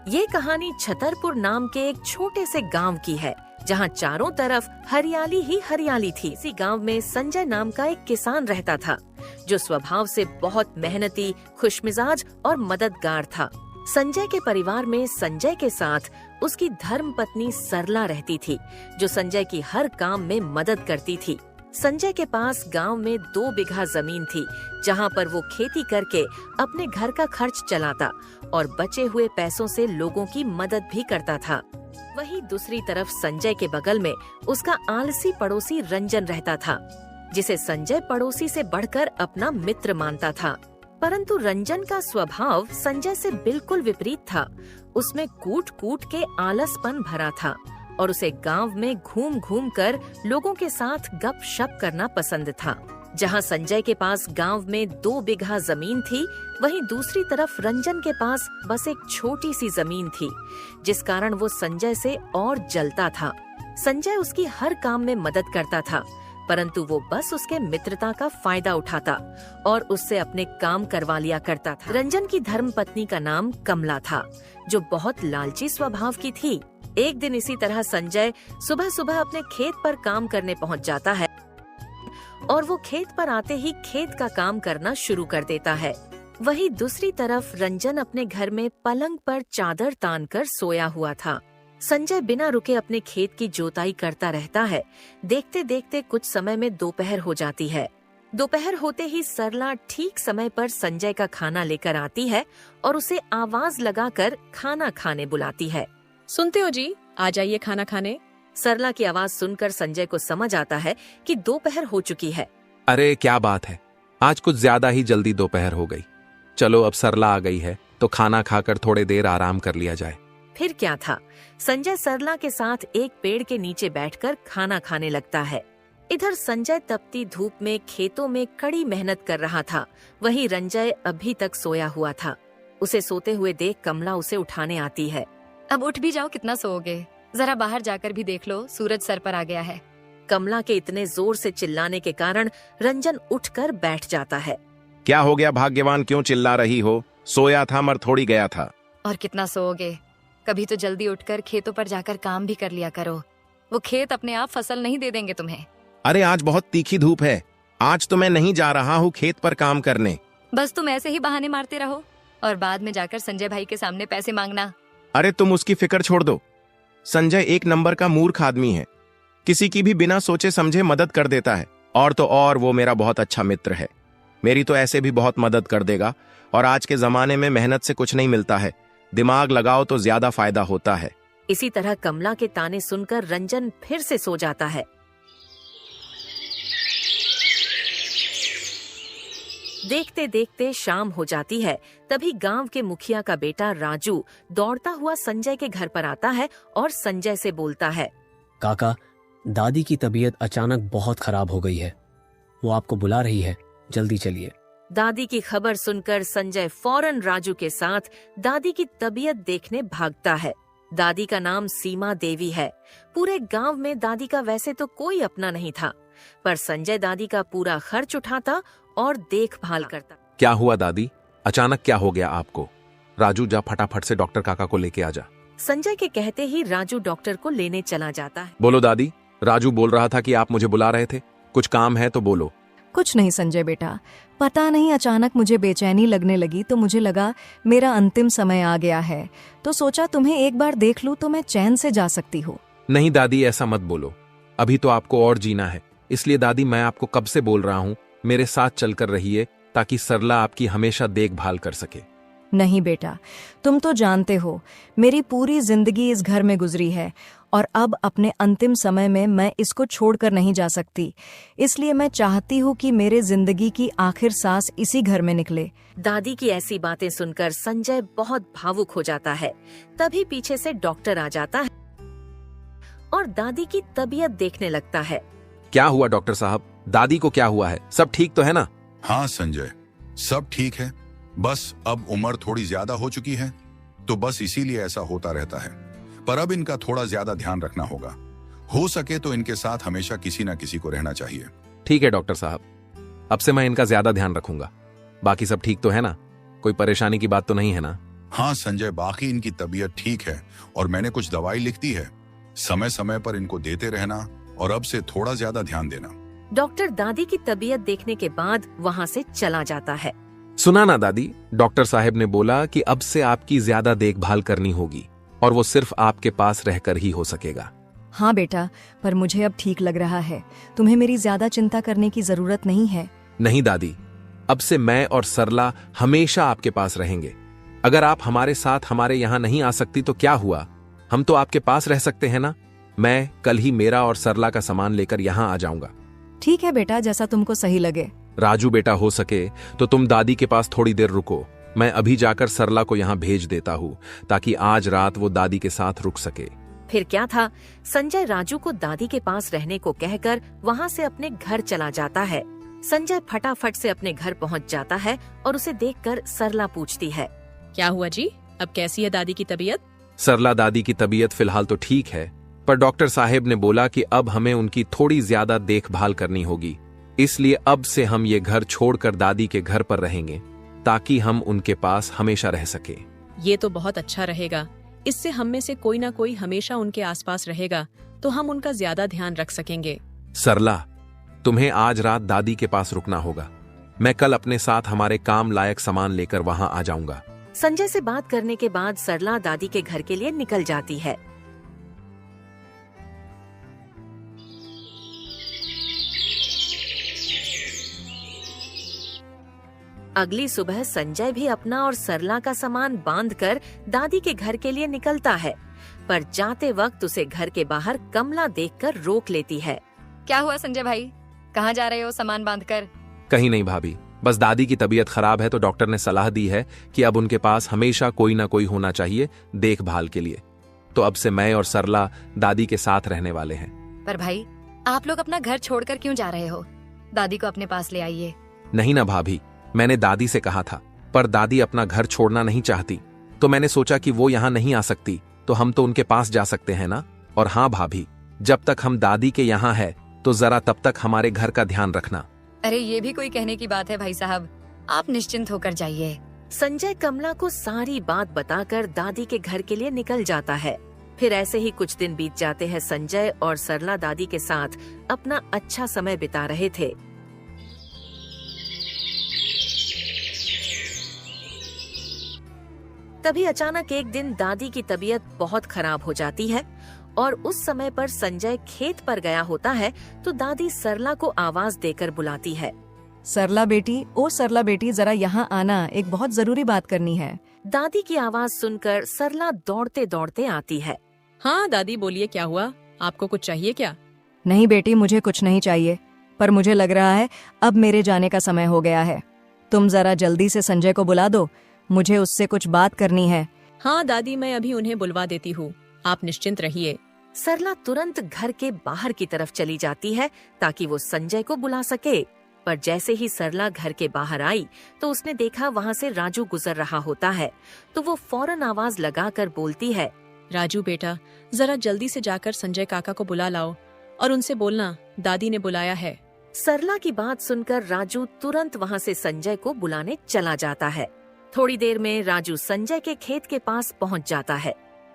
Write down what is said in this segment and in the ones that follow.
ये कहानी छतरपुर नाम के एक छोटे से गांव की है, जहां चारों तरफ हरियाली ही हरियाली थी। इसी गांव में संजय नाम का एक किसान रहता था, जो स्वभाव से बहुत मेहनती, खुशमिजाज और मददगार था। संजय के परिवार में संजय के साथ उसकी धर्म पत्नी सरला रहती थी, जो संजय की हर काम में मदद करती थी। संजय के पास गांव में 2 बीघा जमीन थी, जहां पर वो खेती करके अपने घर का खर्च चलाता और बचे हुए पैसों से लोगों की मदद भी करता था। वहीं दूसरी तरफ संजय के बगल में उसका आलसी पड़ोसी रंजन रहता था, जिसे संजय पड़ोसी से बढ़कर अपना मित्र मानता था। परंतु रंजन का स्वभाव संजय से बिल्कुल विपरीत था। उसमें कूट कूट के आलसपन भरा था और उसे गांव में घूम घूम कर लोगों के साथ गपशप करना पसंद था। जहां संजय के पास गांव में 2 बीघा जमीन थी, वहीं दूसरी तरफ रंजन के पास बस एक छोटी सी जमीन थी, जिस कारण वो संजय से और जलता था। संजय उसकी हर काम में मदद करता था, परंतु वो बस उसके मित्रता का फायदा उठाता और उससे अपने काम करवा लिया करता था। रंजन की धर्मपत्नी का नाम कमला था, जो बहुत लालची स्वभाव की थी। एक दिन इसी तरह संजय सुबह सुबह अपने खेत पर काम करने पहुंच जाता है और वो खेत पर आते ही खेत का काम करना शुरू कर देता है। वहीं दूसरी तरफ रंजन अपने घर में पलंग पर चादर तान कर सोया हुआ था। संजय बिना रुके अपने खेत की जोताई करता रहता है। देखते देखते कुछ समय में दोपहर हो जाती है। दोपहर होते ही सरला ठीक समय पर संजय का खाना लेकर आती है और उसे आवाज लगाकर खाना खाने बुलाती है। सुनते हो जी, आ जाइए खाना खाने। सरला की आवाज सुनकर संजय को समझ आता है कि दोपहर हो चुकी है। अरे क्या बात है, आज कुछ ज्यादा ही जल्दी दोपहर हो गई। चलो अब सरला आ गई है तो खाना खाकर थोड़ी देर आराम कर लिया जाए। फिर क्या था, संजय सरला के साथ एक पेड़ के नीचे बैठकर खाना खाने लगता है। इधर संजय तपती धूप में खेतों में कड़ी मेहनत कर रहा था, वहीं रंजय अभी तक सोया हुआ था। उसे सोते हुए देख कमला उसे उठाने आती है। अब उठ भी जाओ, कितना सोओगे? जरा बाहर जाकर भी देख लो, सूरज सर पर आ गया है। कमला के इतने जोर से चिल्लाने के कारण रंजन उठकर बैठ जाता है। क्या हो गया भाग्यवान, क्यों चिल्ला रही हो? सोया था मर थोड़ी गया था। और कितना सोओगे? कभी तो जल्दी उठकर खेतों पर जाकर काम भी कर लिया करो। वो खेत अपने आप फसल नहीं दे देंगे तुम्हें। अरे आज बहुत तीखी धूप है, आज तो मैं नहीं जा रहा हूँ खेत पर काम करने। बस तुम ऐसे ही बहाने मारते रहो और बाद में जाकर संजय भाई के सामने पैसे मांगना। अरे तुम उसकी फिक्र छोड़ दो। संजय एक नंबर का मूर्ख आदमी है, किसी की भी बिना सोचे समझे मदद कर देता है। और तो और वो मेरा बहुत अच्छा मित्र है, मेरी तो ऐसे भी बहुत मदद कर देगा। और आज के जमाने में मेहनत से कुछ नहीं मिलता है, दिमाग लगाओ तो ज्यादा फायदा होता है। इसी तरह कमला के ताने सुनकर रंजन फिर से सो जाता है। देखते देखते शाम हो जाती है। तभी गांव के मुखिया का बेटा राजू दौड़ता हुआ संजय के घर पर आता है और संजय से बोलता है, काका, दादी की तबीयत अचानक बहुत खराब हो गई है, वो आपको बुला रही है, जल्दी चलिए। दादी की खबर सुनकर संजय फौरन राजू के साथ दादी की तबीयत देखने भागता है। दादी का नाम सीमा देवी है। पूरे गांव में दादी का वैसे तो कोई अपना नहीं था, पर संजय दादी का पूरा खर्च उठाता और देखभाल करता। क्या हुआ दादी, अचानक क्या हो गया आपको? राजू जा फटाफट से डॉक्टर काका को लेके आ जा। संजय के कहते ही राजू डॉक्टर को लेने चला जाता है। बोलो दादी, राजू बोल रहा था कि आप मुझे बुला रहे थे, कुछ काम है तो बोलो। कुछ नहीं संजय बेटा, पता नहीं अचानक मुझे बेचैनी लगने लगी तो मुझे लगा मेरा अंतिम समय आ गया है, तो सोचा तुम्हें एक बार देख लूं तो मैं चैन से जा सकती हूँ। नहीं दादी, ऐसा मत बोलो, अभी तो आपको और जीना है। इसलिए दादी मैं आपको कब से बोल रहा हूँ, मेरे साथ चलकर रहिए ताकि सरला आपकी हमेशा देखभाल कर सके। नहीं बेटा, तुम तो जानते हो मेरी पूरी जिंदगी इस घर में गुजरी है और अब अपने अंतिम समय में मैं इसको छोड़कर नहीं जा सकती। इसलिए मैं चाहती हूँ कि मेरे जिंदगी की आखिर सांस इसी घर में निकले। दादी की ऐसी बातें सुनकर संजय बहुत भावुक हो जाता है। तभी पीछे से डॉक्टर आ जाता है और दादी की तबीयत देखने लगता है। क्या हुआ डॉक्टर साहब, दादी को क्या हुआ है? सब ठीक तो है ना? हाँ संजय, सब ठीक है, बस अब उम्र थोड़ी ज्यादा हो चुकी है तो बस इसीलिए ऐसा होता रहता है। पर अब इनका थोड़ा ज्यादा ध्यान रखना होगा। हो सके तो इनके साथ हमेशा किसी ना किसी को रहना चाहिए। ठीक है डॉक्टर साहब, अब से मैं इनका ज्यादा ध्यान रखूंगा। बाकी सब ठीक तो है ना? कोई परेशानी की बात तो नहीं है ना? हाँ संजय, बाकी इनकी तबीयत ठीक है और मैंने कुछ दवाई लिख दी है। समय समय पर इनको देते रहना और अब से थोड़ा ज्यादा ध्यान देना। डॉक्टर दादी की तबीयत देखने के बाद वहाँ से चला जाता है। सुना ना दादी, डॉक्टर साहब ने बोला कि अब से आपकी ज्यादा देखभाल करनी होगी और वो सिर्फ आपके पास रहकर ही हो सकेगा। हाँ बेटा, पर मुझे अब ठीक लग रहा है। तुम्हें मेरी ज्यादा चिंता करने की जरूरत नहीं है। नहीं दादी, अब से मैं और सरला हमेशा आपके पास रहेंगे। अगर आप हमारे साथ हमारे यहाँ नहीं आ सकती तो क्या हुआ, हम तो आपके पास रह सकते हैं ना। मैं कल ही मेरा और सरला का सामान लेकर यहाँ आ जाऊंगा। ठीक है बेटा, जैसा तुमको सही लगे। राजू बेटा, हो सके तो तुम दादी के पास थोड़ी देर रुको। मैं अभी जाकर सरला को यहाँ भेज देता हूँ ताकि आज रात वो दादी के साथ रुक सके। फिर क्या था, संजय राजू को दादी के पास रहने को कहकर वहाँ से अपने घर चला जाता है। संजय फटाफट से अपने घर पहुँच जाता है और उसे देखकर सरला पूछती है, क्या हुआ जी, अब कैसी है दादी की तबीयत? सरला दादी की तबीयत फिलहाल तो ठीक है, पर डॉक्टर साहेब ने बोला कि अब हमें उनकी थोड़ी ज्यादा देखभाल करनी होगी। इसलिए अब से हम ये घर छोड़कर दादी के घर पर रहेंगे ताकि हम उनके पास हमेशा रह सके। ये तो बहुत अच्छा रहेगा। इससे हम में से कोई ना कोई हमेशा उनके आसपास रहेगा तो हम उनका ज्यादा ध्यान रख सकेंगे। सरला, तुम्हें आज रात दादी के पास रुकना होगा। मैं कल अपने साथ हमारे काम लायक सामान लेकर वहाँ आ जाऊंगा। संजय से बात करने के बाद सरला दादी के घर के लिए निकल जाती है। अगली सुबह संजय भी अपना और सरला का सामान बांधकर दादी के घर के लिए निकलता है, पर जाते वक्त उसे घर के बाहर कमला देखकर रोक लेती है। क्या हुआ संजय भाई, कहाँ जा रहे हो सामान बांधकर? कहीं नहीं भाभी, बस दादी की तबीयत खराब है तो डॉक्टर ने सलाह दी है कि अब उनके पास हमेशा कोई ना कोई होना चाहिए देखभाल के लिए। तो अब से मैं और सरला दादी के साथ रहने वाले हैं। पर भाई, आप लोग अपना घर छोड़कर क्यों जा रहे हो? दादी को अपने पास ले आइए। नहीं ना भाभी, मैंने दादी से कहा था, पर दादी अपना घर छोड़ना नहीं चाहती, तो मैंने सोचा कि वो यहाँ नहीं आ सकती तो हम तो उनके पास जा सकते हैं ना। और हाँ भाभी, जब तक हम दादी के यहाँ है तो जरा तब तक हमारे घर का ध्यान रखना। अरे ये भी कोई कहने की बात है भाई साहब, आप निश्चिंत होकर जाइए। संजय कमला को सारी बात बताकर दादी के घर के लिए निकल जाता है। फिर ऐसे ही कुछ दिन बीत जाते हैं। संजय और सरला दादी के साथ अपना अच्छा समय बिता रहे थे। तभी अचानक एक दिन दादी की तबीयत बहुत खराब हो जाती है और उस समय पर संजय खेत पर गया होता है तो दादी सरला को आवाज देकर बुलाती है। सरला बेटी, ओ सरला बेटी, जरा यहाँ आना, एक बहुत जरूरी बात करनी है। दादी की आवाज सुनकर सरला दौड़ते दौड़ते आती है। हाँ दादी, बोलिए क्या हुआ, आपको कुछ चाहिए क्या? नहीं बेटी, मुझे कुछ नहीं चाहिए, पर मुझे लग रहा है अब मेरे जाने का समय हो गया है। तुम जरा जल्दी से संजय को बुला दो, मुझे उससे कुछ बात करनी है। हाँ दादी, मैं अभी उन्हें बुलवा देती हूँ, आप निश्चिंत रहिए। सरला तुरंत घर के बाहर की तरफ चली जाती है ताकि वो संजय को बुला सके। पर जैसे ही सरला घर के बाहर आई तो उसने देखा वहाँ से राजू गुजर रहा होता है, तो वो फौरन आवाज लगाकर बोलती है, राजू बेटा, जरा जल्दी से जाकर संजय काका को बुला लाओ और उनसे बोलना दादी ने बुलाया है। सरला की बात सुनकर राजू तुरंत वहाँ से संजय को बुलाने चला जाता है। थोड़ी देर में राजू संजय के खेत के पास पहुँच जाता है।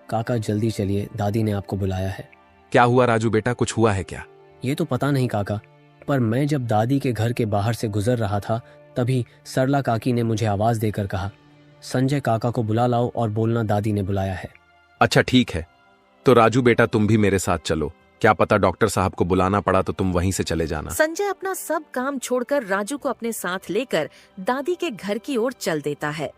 काका जल्दी चलिए, दादी ने आपको बुलाया है। क्या हुआ राजू बेटा, कुछ हुआ है क्या? ये तो पता नहीं काका, पर मैं जब दादी के घर के बाहर से गुजर रहा था तभी सरला काकी ने मुझे आवाज देकर कहा, संजय काका को बुला लाओ और बोलना दादी ने बुलाया है। अच्छा ठीक है, तो राजू बेटा तुम भी मेरे साथ चलो। क्या पता डॉक्टर साहब को बुलाना पड़ा तो तुम वहीं से चले जाना। संजय अपना सब काम छोड़कर राजू को अपने साथ लेकर दादी के घर की ओर चल देता है।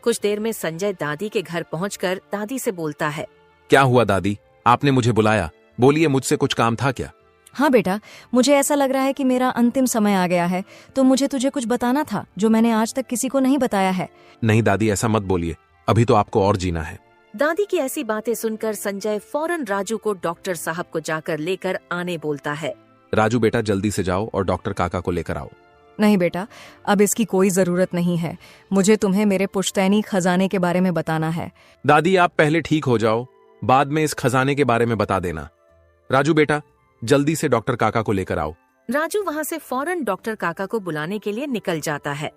कुछ देर में संजय दादी के घर पहुंचकर दादी से बोलता है, क्या हुआ दादी, आपने मुझे बुलाया? बोलिए, मुझसे कुछ काम था क्या? हाँ बेटा, मुझे ऐसा लग रहा है कि मेरा अंतिम समय आ गया है, तो मुझे तुझे कुछ बताना था जो मैंने आज तक किसी को नहीं बताया है। नहीं दादी, ऐसा मत बोलिए, अभी तो आपको और जीना है। दादी की ऐसी बातें सुनकर संजय फौरन राजू को डॉक्टर साहब को जाकर लेकर आने बोलता है। राजू बेटा जल्दी से जाओ और डॉक्टर काका को लेकर आओ। नहीं बेटा, अब इसकी कोई जरूरत नहीं है। मुझे तुम्हें मेरे पुश्तैनी खजाने के बारे में बताना है। दादी आप पहले ठीक हो जाओ, बाद में इस खजाने के बारे में बता देना। राजू बेटा, जल्दी से डॉक्टर काका को लेकर आओ। राजू वहाँ से फौरन डॉक्टर काका को बुलाने के लिए निकल जाता है।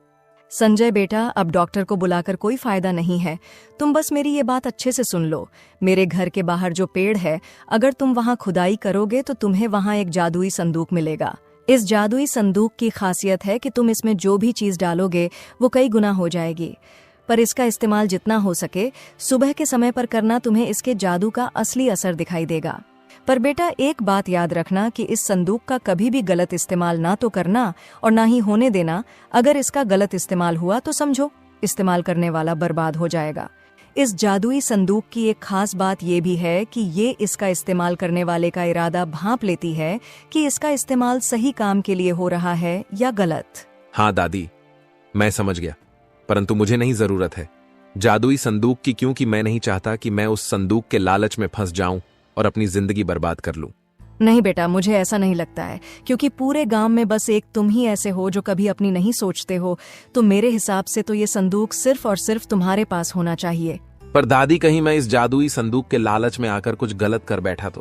संजय बेटा, अब डॉक्टर को बुलाकर कोई फायदा नहीं है। तुम बस मेरी ये बात अच्छे से सुन लो। मेरे घर के बाहर जो पेड़ है, अगर तुम वहाँ खुदाई करोगे तो तुम्हें वहाँ एक जादुई संदूक मिलेगा। इस जादुई संदूक की खासियत है कि तुम इसमें जो भी चीज डालोगे वो कई गुना हो जाएगी। पर इसका इस्तेमाल जितना हो सके सुबह के समय पर करना, तुम्हें इसके जादू का असली असर दिखाई देगा। पर बेटा, एक बात याद रखना कि इस संदूक का कभी भी गलत इस्तेमाल ना तो करना और ना ही होने देना। अगर इसका गलत इस्तेमाल हुआ तो समझो इस्तेमाल करने वाला बर्बाद हो जाएगा। इस जादुई संदूक की एक खास बात ये भी है कि ये इसका इस्तेमाल करने वाले का इरादा भांप लेती है कि इसका इस्तेमाल सही काम के लिए हो रहा है या गलत। हाँ दादी, मैं समझ गया, परंतु मुझे नहीं जरूरत है जादुई संदूक की, क्योंकि मैं नहीं चाहता कि मैं उस संदूक के लालच में फंस जाऊं और अपनी जिंदगी बर्बाद कर लूं। नहीं बेटा, मुझे ऐसा नहीं लगता है, क्योंकि पूरे गांव में बस एक तुम ही ऐसे हो जो कभी अपनी नहीं सोचते हो। तो मेरे हिसाब से तो ये संदूक सिर्फ और सिर्फ तुम्हारे पास होना चाहिए। पर दादी, कहीं मैं इस जादुई संदूक के लालच में आकर कुछ गलत कर बैठा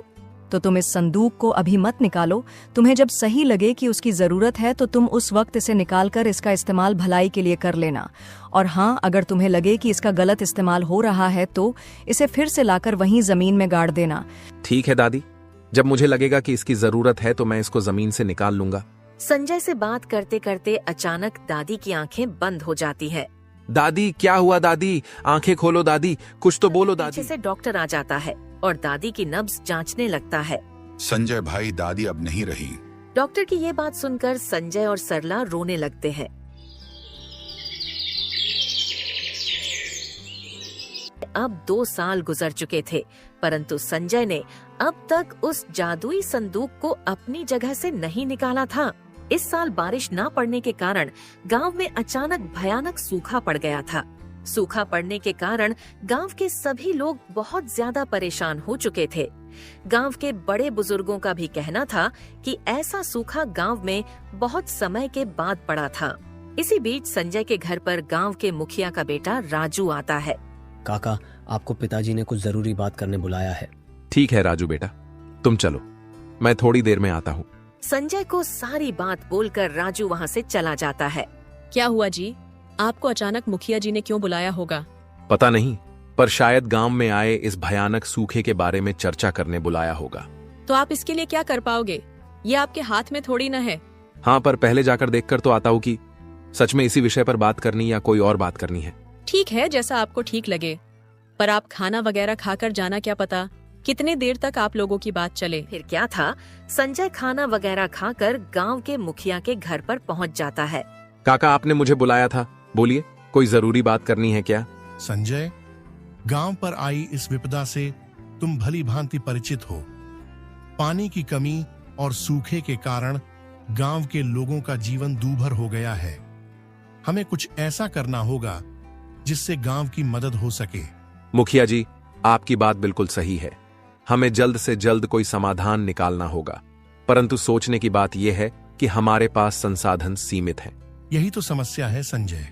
तो तुम इस संदूक को अभी मत निकालो। तुम्हें जब सही लगे कि उसकी जरूरत है तो तुम उस वक्त इसे निकालकर इसका इस्तेमाल भलाई के लिए कर लेना। और हाँ, अगर तुम्हें लगे कि इसका गलत इस्तेमाल हो रहा है तो इसे फिर से लाकर वहीं जमीन में गाड़ देना। ठीक है दादी, जब मुझे लगेगा कि इसकी जरूरत है तो मैं इसको जमीन से निकाल लूंगा। संजय से बात करते करते अचानक दादी की आंखें बंद हो जाती है। दादी, क्या हुआ दादी? आंखें खोलो दादी, कुछ तो बोलो दादी। पीछे से डॉक्टर आ जाता है और दादी की नब्ज जांचने लगता है। संजय भाई, दादी अब नहीं रही। डॉक्टर की ये बात सुनकर संजय और सरला रोने लगते हैं। अब 2 साल गुजर चुके थे, परंतु संजय ने अब तक उस जादुई संदूक को अपनी जगह से नहीं निकाला था। इस साल बारिश न पड़ने के कारण गांव में अचानक भयानक सूखा पड़ गया था। सूखा पड़ने के कारण गांव के सभी लोग बहुत ज्यादा परेशान हो चुके थे। गांव के बड़े बुजुर्गों का भी कहना था कि ऐसा सूखा गांव में बहुत समय के बाद पड़ा था। इसी बीच संजय के घर पर गांव के मुखिया का बेटा राजू आता है। काका, आपको पिताजी ने कुछ जरूरी बात करने बुलाया है। ठीक है राजू बेटा, तुम चलो, मैं थोड़ी देर में आता हूँ। संजय को सारी बात बोलकर राजू वहाँ से चला जाता है। क्या हुआ जी? आपको अचानक मुखिया जी ने क्यों बुलाया होगा? पता नहीं, पर शायद गांव में आए इस भयानक सूखे के बारे में चर्चा करने बुलाया होगा। तो आप इसके लिए क्या कर पाओगे? ये आपके हाथ में थोड़ी न है। हाँ, पर पहले जाकर देखकर तो आता हूँ कि सच में इसी विषय पर बात करनी या कोई और बात करनी है। ठीक है, जैसा आपको ठीक लगे, पर आप खाना वगैरह खाकर जाना, क्या पता कितने देर तक आप लोगों की बात चले। फिर क्या था, संजय खाना वगैरह खाकर गांव के मुखिया के घर पर पहुंच जाता है। काका, आपने मुझे बुलाया था, बोलिए, कोई जरूरी बात करनी है क्या? संजय, गांव पर आई इस विपदा से तुम भली भांति परिचित हो। पानी की कमी और सूखे के कारण गांव के लोगों का जीवन दूभर हो गया है। हमें कुछ ऐसा करना होगा जिससे गांव की मदद हो सके। मुखिया जी, आपकी बात बिल्कुल सही है। हमें जल्द से जल्द कोई समाधान निकालना होगा, परंतु सोचने की बात यह है कि हमारे पास संसाधन सीमित हैं। यही तो समस्या है संजय।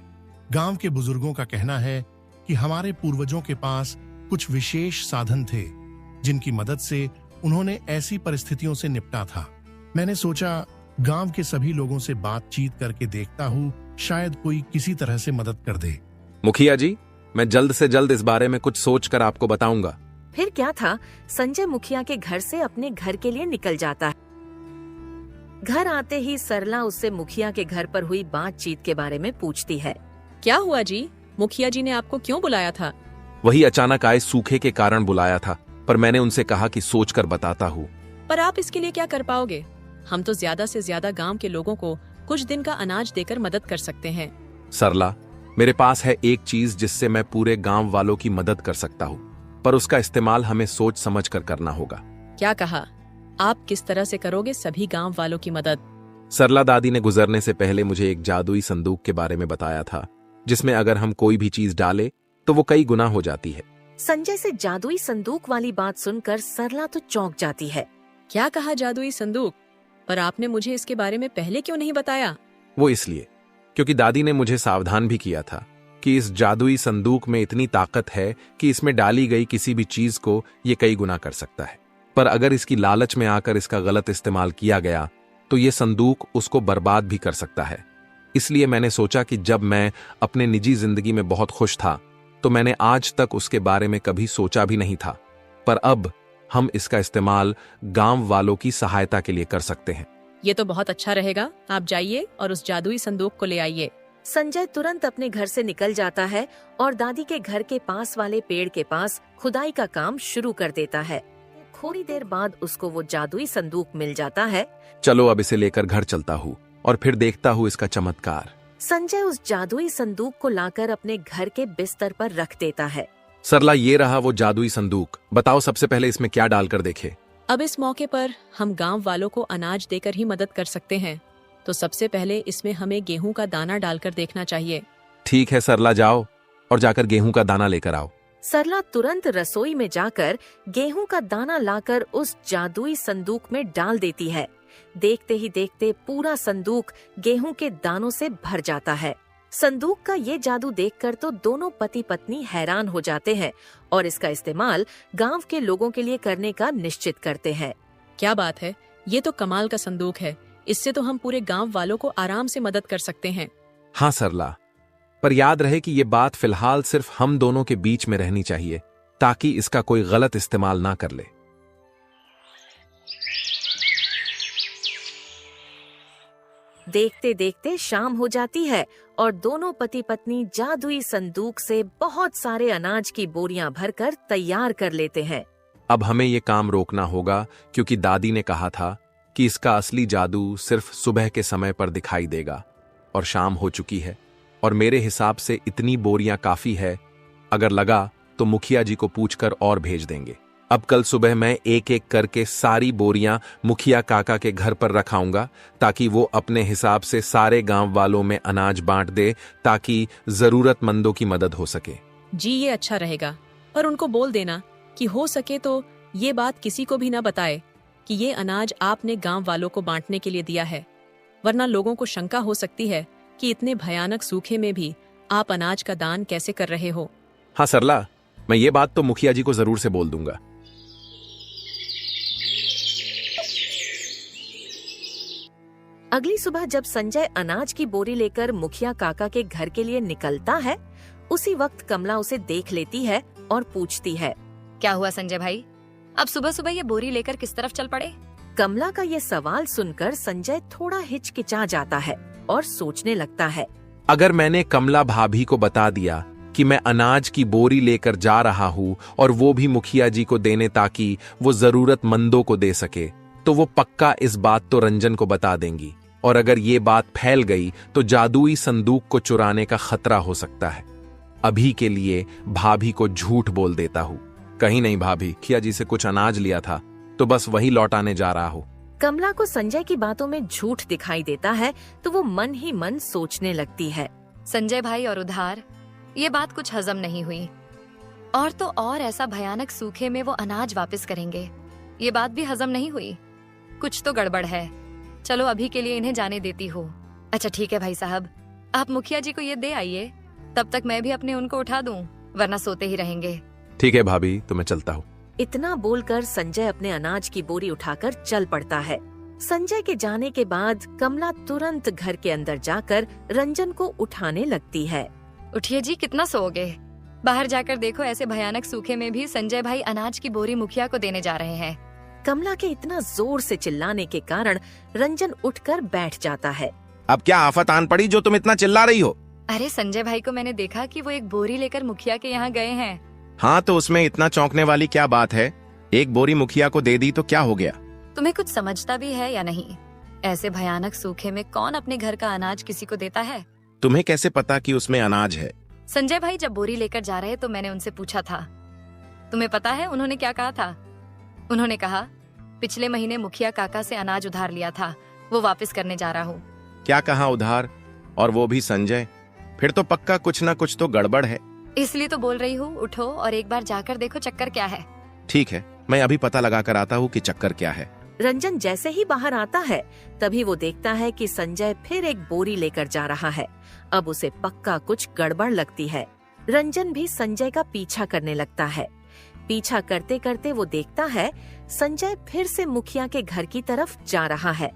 गांव के बुजुर्गों का कहना है कि हमारे पूर्वजों के पास कुछ विशेष साधन थे जिनकी मदद से उन्होंने ऐसी परिस्थितियों से निपटा था। मैंने सोचा गांव के सभी लोगों से बातचीत करके देखता हूँ, शायद कोई किसी तरह से मदद कर दे। मुखिया जी, मैं जल्द से जल्द इस बारे में कुछ सोचकर आपको बताऊंगा। फिर क्या था, संजय मुखिया के घर से अपने घर के लिए निकल जाता है। घर आते ही सरला उससे मुखिया के घर पर हुई बातचीत के बारे में पूछती है। क्या हुआ जी? मुखिया जी ने आपको क्यों बुलाया था? वही अचानक आए सूखे के कारण बुलाया था, पर मैंने उनसे कहा कि सोचकर बताता हूँ। पर आप इसके लिए क्या कर पाओगे? हम तो ज्यादा से ज्यादा गांव के लोगों को कुछ दिन का अनाज देकर मदद कर सकते हैं। सरला, मेरे पास है एक चीज जिससे मैं पूरे गांव वालों की मदद कर सकता हूँ, पर उसका इस्तेमाल हमें सोच समझ कर करना होगा। क्या कहा? आप किस तरह से करोगे सभी गांव वालों की मदद? सरला दादी ने गुजरने से पहले मुझे एक जादुई संदूक के बारे में बताया था, जिसमें अगर हम कोई भी चीज डाले तो वो कई गुना हो जाती है। संजय से जादुई संदूक वाली बात सुनकर सरला तो चौंक जाती है। क्या कहा जादुई संदूक? पर आपने मुझे इसके बारे में पहले क्यों नहीं बताया? वो इसलिए क्योंकि दादी ने मुझे सावधान भी किया था कि इस जादुई संदूक में इतनी ताकत है कि इसमें डाली गई किसी भी चीज को ये कई गुना कर सकता है। पर अगर इसकी लालच में आकर इसका गलत इस्तेमाल किया गया तो ये संदूक उसको बर्बाद भी कर सकता है। इसलिए मैंने सोचा कि जब मैं अपने निजी जिंदगी में बहुत खुश था तो मैंने आज तक उसके बारे में कभी सोचा भी नहीं था, पर अब हम इसका इस्तेमाल गांव वालों की सहायता के लिए कर सकते हैं। ये तो बहुत अच्छा रहेगा। आप जाइए और उस जादुई संदूक को ले आइए। संजय तुरंत अपने घर से निकल जाता है और दादी के घर के पास वाले पेड़ के पास खुदाई का काम शुरू कर देता है। थोड़ी देर बाद उसको वो जादुई संदूक मिल जाता है। चलो अब इसे लेकर घर चलता हूँ और फिर देखता हूँ इसका चमत्कार। संजय उस जादुई संदूक को लाकर अपने घर के बिस्तर पर रख देता है। सरला, ये रहा वो जादुई संदूक। बताओ सबसे पहले इसमें क्या डालकर देखे। अब इस मौके पर हम गांव वालों को अनाज देकर ही मदद कर सकते हैं, तो सबसे पहले इसमें हमें गेहूं का दाना डालकर देखना चाहिए। ठीक है सरला, जाओ और जाकर गेहूं का दाना लेकर आओ। सरला तुरंत रसोई में जाकर गेहूं का दाना लाकर उस जादुई संदूक में डाल देती है। देखते ही देखते पूरा संदूक गेहूं के दानों से भर जाता है। संदूक का ये जादू देखकर तो दोनों पति पत्नी हैरान हो जाते हैं और इसका इस्तेमाल गांव के लोगों के लिए करने का निश्चित करते हैं। क्या बात है, ये तो कमाल का संदूक है। इससे तो हम पूरे गांव वालों को आराम से मदद कर सकते हैं। हाँ सरला, पर याद रहे कि ये बात फिलहाल सिर्फ हम दोनों के बीच में रहनी चाहिए, ताकि इसका कोई गलत इस्तेमाल ना कर ले। देखते देखते शाम हो जाती है और दोनों पति पत्नी जादुई संदूक से बहुत सारे अनाज की बोरियां भरकर तैयार कर लेते हैं। अब हमें ये काम रोकना होगा, क्योंकि दादी ने कहा था कि इसका असली जादू सिर्फ सुबह के समय पर दिखाई देगा, और शाम हो चुकी है और मेरे हिसाब से इतनी बोरियां काफी है। अगर लगा तो मुखिया जी को पूछकर और भेज देंगे। अब कल सुबह मैं एक एक करके सारी बोरियां मुखिया काका के घर पर रखाऊंगा, ताकि वो अपने हिसाब से सारे गांव वालों में अनाज बांट दे, ताकि जरूरतमंदों की मदद हो सके। जी, ये अच्छा रहेगा, पर उनको बोल देना कि हो सके तो ये बात किसी को भी न बताए कि ये अनाज आपने गांव वालों को बांटने के लिए दिया है, वरना लोगों को शंका हो सकती है कि इतने भयानक सूखे में भी आप अनाज का दान कैसे कर रहे हो। हाँ सरला, मैं ये बात तो मुखिया जी को जरूर से बोल दूंगा। अगली सुबह जब संजय अनाज की बोरी लेकर मुखिया काका के घर के लिए निकलता है, उसी वक्त कमला उसे देख लेती है और पूछती है, क्या हुआ संजय भाई, अब सुबह सुबह ये बोरी लेकर किस तरफ चल पड़े? कमला का ये सवाल सुनकर संजय थोड़ा हिचकिचा जाता है और सोचने लगता है, अगर मैंने कमला भाभी को बता दिया कि मैं अनाज की बोरी लेकर जा रहा हूँ और वो भी मुखिया जी को देने, ताकि वो जरूरतमंदों को दे सके, तो वो पक्का इस बात तो रंजन को बता देंगी, और अगर ये बात फैल गई तो जादुई संदूक को चुराने का खतरा हो सकता है। अभी के लिए भाभी को झूठ बोल देता हूँ। कहीं नहीं भाभी, मुखिया जी से कुछ अनाज लिया था तो बस वही लौटाने जा रहा हूँ। कमला को संजय की बातों में झूठ दिखाई देता है तो वो मन ही मन सोचने लगती है, संजय भाई और उधार, ये बात कुछ हजम नहीं हुई, और तो और ऐसा भयानक सूखे में वो अनाज वापस करेंगे, ये बात भी हजम नहीं हुई। कुछ तो गड़बड़ है। चलो अभी के लिए इन्हें जाने देती हूँ। अच्छा ठीक है भाई साहब, आप मुखिया जी को ये दे आइए, तब तक मैं भी अपने उनको उठा दूं, वरना सोते ही रहेंगे। ठीक है भाभी, तो मैं चलता हूँ। इतना बोलकर संजय अपने अनाज की बोरी उठाकर चल पड़ता है। संजय के जाने के बाद कमला तुरंत घर के अंदर जाकर रंजन को उठाने लगती है। उठिए जी, कितना सोओगे? बाहर जाकर देखो, ऐसे भयानक सूखे में भी संजय भाई अनाज की बोरी मुखिया को देने जा रहे हैं। कमला के इतना जोर से चिल्लाने के कारण रंजन उठकर बैठ जाता है। अब क्या आफत आन पड़ी जो तुम इतना चिल्ला रही हो? अरे संजय भाई को मैंने देखा कि वो एक बोरी लेकर मुखिया के यहाँ गए हैं। हाँ, तो उसमें इतना चौंकने वाली क्या बात है? एक बोरी मुखिया को दे दी तो क्या हो गया? तुम्हें कुछ समझता भी है या नहीं? ऐसे भयानक सूखे में कौन अपने घर का अनाज किसी को देता है? तुम्हें कैसे पता कि उसमें अनाज है? संजय भाई जब बोरी लेकर जा रहे तो मैंने उनसे पूछा था। तुम्हें पता है उन्होंने क्या कहा था? उन्होंने कहा, पिछले महीने मुखिया काका से अनाज उधार लिया था, वो वापस करने जा रहा हूँ। क्या कहा उधार? और वो भी संजय? फिर तो पक्का कुछ ना कुछ तो गड़बड़ है। इसलिए तो बोल रही हूँ, उठो और एक बार जाकर देखो चक्कर क्या है। ठीक है, मैं अभी पता लगा कर आता हूँ कि चक्कर क्या है। रंजन जैसे ही बाहर आता है तभी वो देखता है कि संजय फिर एक बोरी लेकर जा रहा है। अब उसे पक्का कुछ गड़बड़ लगती है। रंजन भी संजय का पीछा करने लगता है। पीछा करते करते वो देखता है संजय फिर से मुखिया के घर की तरफ जा रहा है।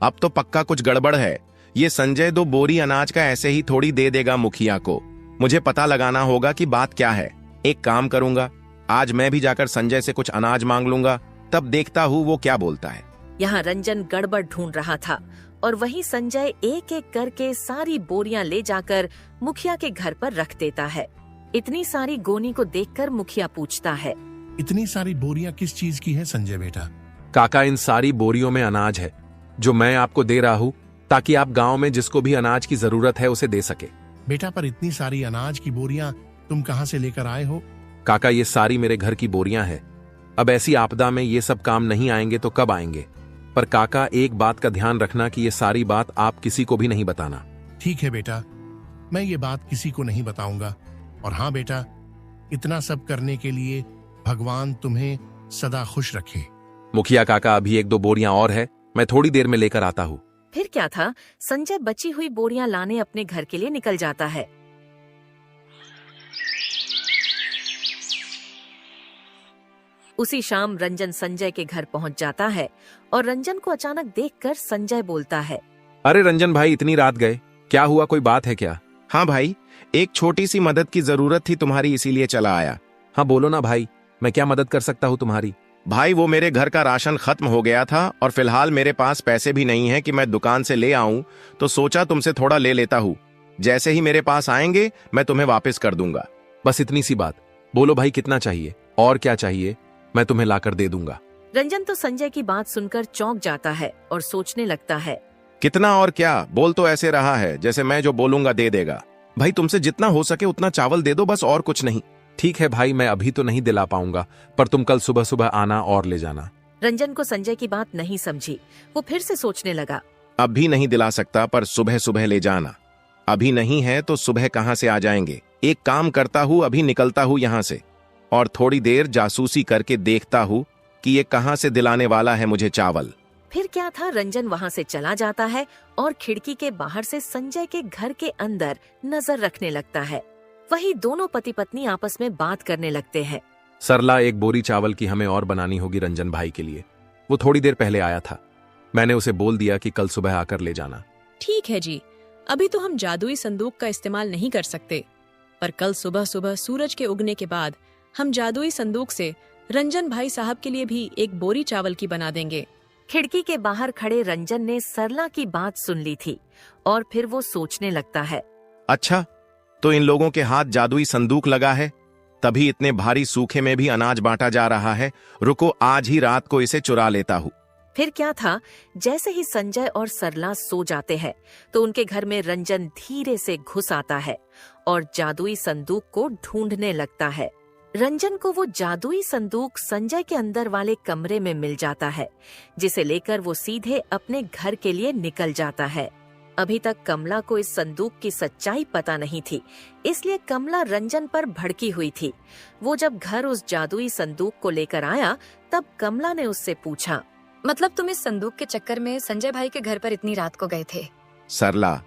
अब तो पक्का कुछ गड़बड़ है। ये संजय 2 बोरी अनाज का ऐसे ही थोड़ी दे देगा मुखिया को। मुझे पता लगाना होगा कि बात क्या है। एक काम करूंगा, आज मैं भी जाकर संजय से कुछ अनाज मांग लूंगा, तब देखता हूँ वो क्या बोलता है। यहाँ रंजन गड़बड़ ढूंढ रहा था और वहीं संजय एक एक करके सारी बोरियां ले जाकर मुखिया के घर पर रख देता है। इतनी सारी गोनी को देखकर मुखिया पूछता है, इतनी सारी बोरियां किस चीज की है संजय बेटा? काका, इन सारी बोरियों में अनाज है जो मैं आपको दे रहा हूँ ताकि आप गांव में जिसको भी अनाज की जरूरत है उसे दे सके। बेटा, पर इतनी सारी अनाज की बोरियां तुम कहाँ से लेकर आए हो? काका, ये सारी मेरे घर की बोरियां हैं। अब ऐसी आपदा में ये सब काम नहीं आएंगे तो कब आएंगे? पर काका, एक बात का ध्यान रखना कि ये सारी बात आप किसी को भी नहीं बताना। ठीक है बेटा, मैं ये बात किसी को नहीं बताऊंगा। और हाँ बेटा, इतना सब करने के लिए भगवान तुम्हें सदा खुश रखे। मुखिया काका, अभी 1-2 बोरियां और है, मैं थोड़ी देर में लेकर आता हूँ। फिर क्या था, संजय बची हुई बोरियां लाने अपने घर के लिए निकल जाता है। उसी शाम रंजन संजय के घर पहुंच जाता है और रंजन को अचानक देखकर संजय बोलता है, अरे रंजन भाई, इतनी रात गए, क्या हुआ? कोई बात है क्या? हाँ भाई, एक छोटी सी मदद की जरूरत थी तुम्हारी, इसीलिए चला आया। हाँ बोलो ना भाई, मैं क्या मदद कर सकता हूँ तुम्हारी? भाई, वो मेरे घर का राशन खत्म हो गया था और फिलहाल मेरे पास पैसे भी नहीं है कि मैं दुकान से ले आऊं, तो सोचा तुमसे थोड़ा ले लेता हूँ। जैसे ही मेरे पास आएंगे मैं तुम्हें वापस कर दूंगा। बस इतनी सी बात। बोलो भाई, कितना चाहिए और क्या चाहिए, मैं तुम्हें लाकर दे दूंगा। रंजन तो संजय की बात सुनकर चौंक जाता है और सोचने लगता है, कितना और क्या? बोल तो ऐसे रहा है जैसे मैं जो बोलूंगा दे देगा। भाई, तुमसे जितना हो सके उतना चावल दे दो, बस, और कुछ नहीं। ठीक है भाई, मैं अभी तो नहीं दिला पाऊंगा, पर तुम कल सुबह सुबह आना और ले जाना। रंजन को संजय की बात नहीं समझी। वो फिर से सोचने लगा, अभी नहीं दिला सकता, पर सुबह सुबह ले जाना। अभी नहीं है तो सुबह कहाँ से आ जाएंगे? एक काम करता हूँ, अभी निकलता हूँ यहाँ से और थोड़ी देर जासूसी करके देखता हूँ कि ये कहाँ से दिलाने वाला है मुझे चावल। फिर क्या था, रंजन वहाँ से चला जाता है और खिड़की के बाहर से संजय के घर के अंदर नजर रखने लगता है। वही दोनों पति पत्नी आपस में बात करने लगते हैं। सरला, 1 बोरी चावल की हमें और बनानी होगी रंजन भाई के लिए। वो थोड़ी देर पहले आया था, मैंने उसे बोल दिया कि कल सुबह आकर ले जाना। ठीक है जी, अभी तो हम जादुई संदूक का इस्तेमाल नहीं कर सकते, पर कल सुबह सुबह सूरज के उगने के बाद हम जादुई संदूक से रंजन भाई साहब के लिए भी 1 बोरी चावल की बना देंगे। खिड़की के बाहर खड़े रंजन ने सरला की बात सुन ली थी और फिर वो सोचने लगता है, अच्छा, तो इन लोगों के हाथ जादुई संदूक लगा है, तभी इतने भारी सूखे में भी अनाज बांटा जा रहा है। रुको, आज ही रात को इसे चुरा लेता हूँ। फिर क्या था, जैसे ही संजय और सरला सो जाते हैं तो उनके घर में रंजन धीरे से घुस आता है और जादुई संदूक को ढूंढने लगता है। रंजन को वो जादुई संदूक संजय के अंदर वाले कमरे में मिल जाता है, जिसे लेकर वो सीधे अपने घर के लिए निकल जाता है। अभी तक कमला को इस संदूक की सच्चाई पता नहीं थी, इसलिए कमला रंजन पर भड़की हुई थी। वो जब घर उस जादुई संदूक को लेकर आया तब कमला ने उससे पूछा, मतलब तुम इस संदूक के चक्कर में संजय भाई के घर पर इतनी रात को गए थे? सरला,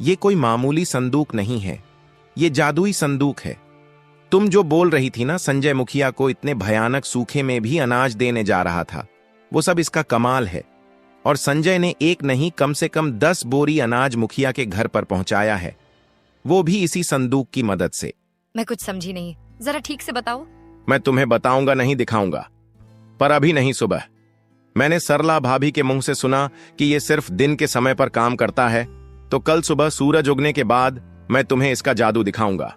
ये कोई मामूली संदूक नहीं है, ये जादुई संदूक है। तुम जो बोल रही थी ना, संजय मुखिया को इतने भयानक सूखे में भी अनाज देने जा रहा था, वो सब इसका कमाल है। और संजय ने एक नहीं, कम से कम 10 बोरी अनाज मुखिया के घर पर पहुंचाया है, वो भी इसी संदूक की मदद से। मैं कुछ समझी नहीं, जरा ठीक से बताओ। मैं तुम्हें बताऊंगा नहीं, दिखाऊंगा, पर अभी नहीं, सुबह। मैंने सरला भाभी के मुंह से सुना कि ये सिर्फ दिन के समय पर काम करता है, तो कल सुबह सूरज उगने के बाद मैं तुम्हें इसका जादू दिखाऊंगा।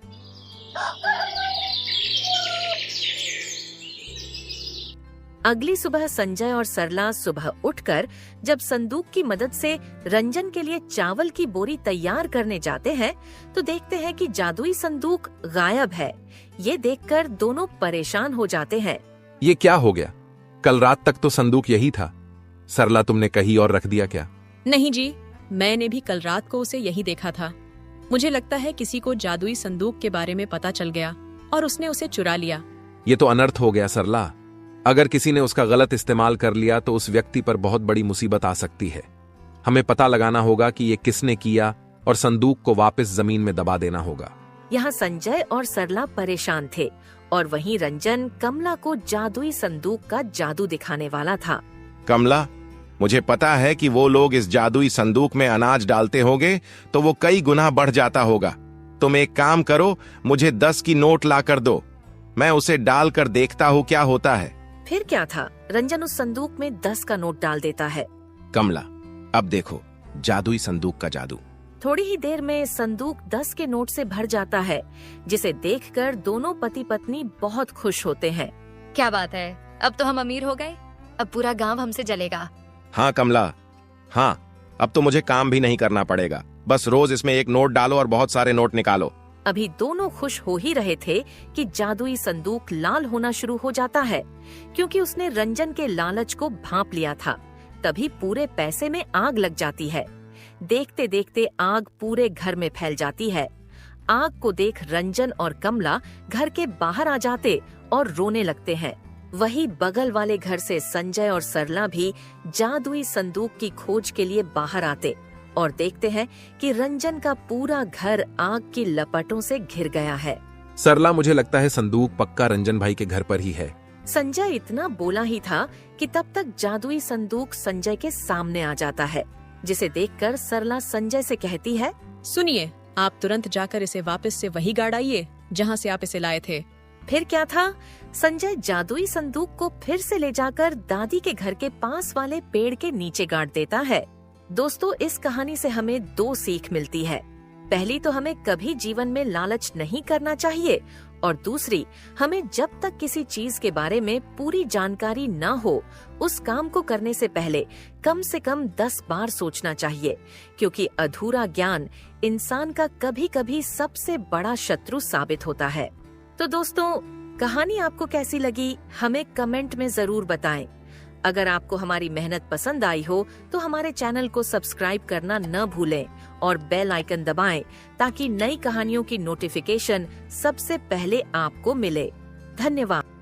अगली सुबह संजय और सरला सुबह उठकर जब संदूक की मदद से रंजन के लिए चावल की बोरी तैयार करने जाते हैं तो देखते हैं कि जादुई संदूक गायब है। ये देखकर दोनों परेशान हो जाते हैं। ये क्या हो गया? कल रात तक तो संदूक यही था। सरला, तुमने कहीं और रख दिया क्या? नहीं जी, मैंने भी कल रात को उसे यही देखा था। मुझे लगता है किसी को जादुई संदूक के बारे में पता चल गया और उसने उसे चुरा लिया। ये तो अनर्थ हो गया सरला। अगर किसी ने उसका गलत इस्तेमाल कर लिया तो उस व्यक्ति पर बहुत बड़ी मुसीबत आ सकती है। हमें पता लगाना होगा कि ये किसने किया और संदूक को वापस जमीन में दबा देना होगा। यहाँ संजय और सरला परेशान थे और वहीं रंजन कमला को जादुई संदूक का जादू दिखाने वाला था। कमला, मुझे पता है कि वो लोग इस जादुई संदूक में अनाज डालते होंगे तो वो कई गुना बढ़ जाता होगा। तुम एक काम करो, मुझे 10 की नोट ला कर दो, मैं उसे डाल कर देखता हूँ क्या होता है। फिर क्या था, रंजन उस संदूक में 10 का नोट डाल देता है। कमला, अब देखो जादुई संदूक का जादू। थोड़ी ही देर में संदूक 10 के नोट से भर जाता है, जिसे देखकर दोनों पति पत्नी बहुत खुश होते हैं। क्या बात है, अब तो हम अमीर हो गए, अब पूरा गांव हमसे जलेगा। हाँ कमला, हाँ, अब तो मुझे काम भी नहीं करना पड़ेगा, बस रोज इसमें एक नोट डालो और बहुत सारे नोट निकालो। अभी दोनों खुश हो ही रहे थे कि जादुई संदूक लाल होना शुरू हो जाता है, क्योंकि उसने रंजन के लालच को भांप लिया था। तभी पूरे पैसे में आग लग जाती है। देखते देखते आग पूरे घर में फैल जाती है। आग को देख रंजन और कमला घर के बाहर आ जाते और रोने लगते हैं। वही बगल वाले घर से संजय और सरला भी जादुई संदूक की खोज के लिए बाहर आते और देखते हैं कि रंजन का पूरा घर आग की लपटों से घिर गया है। सरला, मुझे लगता है संदूक पक्का रंजन भाई के घर पर ही है। संजय इतना बोला ही था कि तब तक जादुई संदूक संजय के सामने आ जाता है, जिसे देखकर सरला संजय से कहती है, सुनिए, आप तुरंत जाकर इसे वापस से वही गाड़ आइए जहाँ से आप इसे लाए थे। फिर क्या था, संजय जादुई संदूक को फिर से ले जाकर दादी के घर के पास वाले पेड़ के नीचे गाड़ देता है। दोस्तों, इस कहानी से हमें 2 सीख मिलती है। पहली तो हमें कभी जीवन में लालच नहीं करना चाहिए, और दूसरी, हमें जब तक किसी चीज के बारे में पूरी जानकारी न हो, उस काम को करने से पहले कम से कम 10 बार सोचना चाहिए, क्योंकि अधूरा ज्ञान इंसान का कभी कभी सबसे बड़ा शत्रु साबित होता है। तो दोस्तों, कहानी आपको कैसी लगी हमें कमेंट में जरूर बताएं। अगर आपको हमारी मेहनत पसंद आई हो तो हमारे चैनल को सब्सक्राइब करना न भूलें और बेल आइकन दबाएं, ताकि नई कहानियों की नोटिफिकेशन सबसे पहले आपको मिले। धन्यवाद।